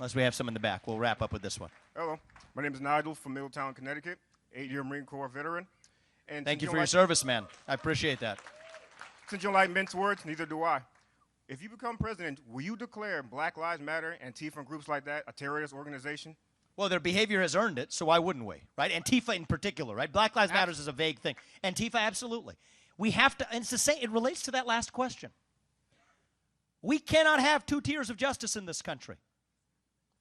unless we have some in the back. We'll wrap up with this one. Hello. My name is Nigel from Middletown, Connecticut, 8-year Marine Corps veteran. And Thank you for your service, man. I appreciate that. Since you don't like mince words, neither do I. If you become president, will you declare Black Lives Matter, Antifa, and groups like that a terrorist organization? Well, their behavior has earned it, so why wouldn't we, right? Antifa in particular, right? Black Lives Matter is a vague thing. Antifa, absolutely. We have to, and it's the same, it relates to that last question. We cannot have two tiers of justice in this country.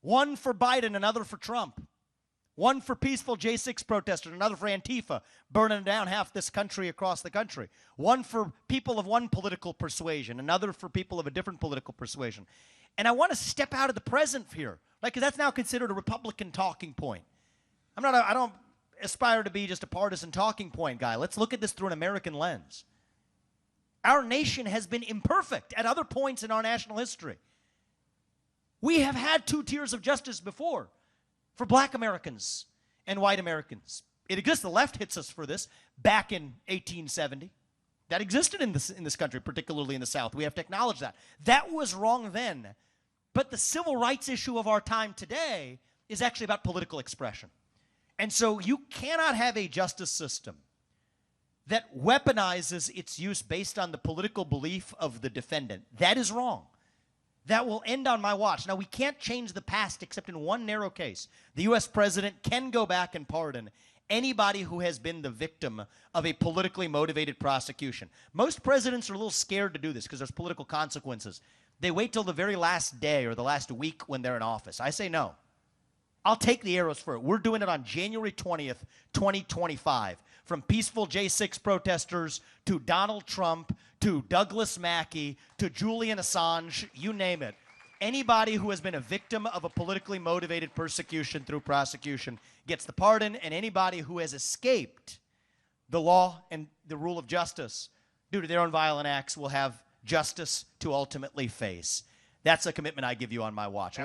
One for Biden, another for Trump. One for peaceful J6 protesters, another for Antifa, burning down half this country across the country. One for people of one political persuasion, another for people of a different political persuasion. And I want to step out of the present here, right? Because that's now considered a Republican talking point. I don't aspire to be just a partisan talking point guy. Let's look at this through an American lens. Our nation has been imperfect at other points in our national history. We have had two tiers of justice before. For black Americans and white Americans. It exists. The left hits us for this back in 1870. That existed in this country, particularly in the South. We have to acknowledge that. That was wrong then. But the civil rights issue of our time today is actually about political expression. And so you cannot have a justice system that weaponizes its use based on the political belief of the defendant. That is wrong. That will end on my watch. Now, we can't change the past except in one narrow case. The U.S. president can go back and pardon anybody who has been the victim of a politically motivated prosecution. Most presidents are a little scared to do this because there's political consequences. They wait till the very last day or the last week when they're in office. I say no. I'll take the arrows for it. We're doing it on January 20th, 2025. From peaceful J6 protesters to Donald Trump to Douglas Mackey to Julian Assange, you name it. Anybody who has been a victim of a politically motivated persecution through prosecution gets the pardon, and anybody who has escaped the law and the rule of justice due to their own violent acts will have justice to ultimately face. That's a commitment I give you on my watch.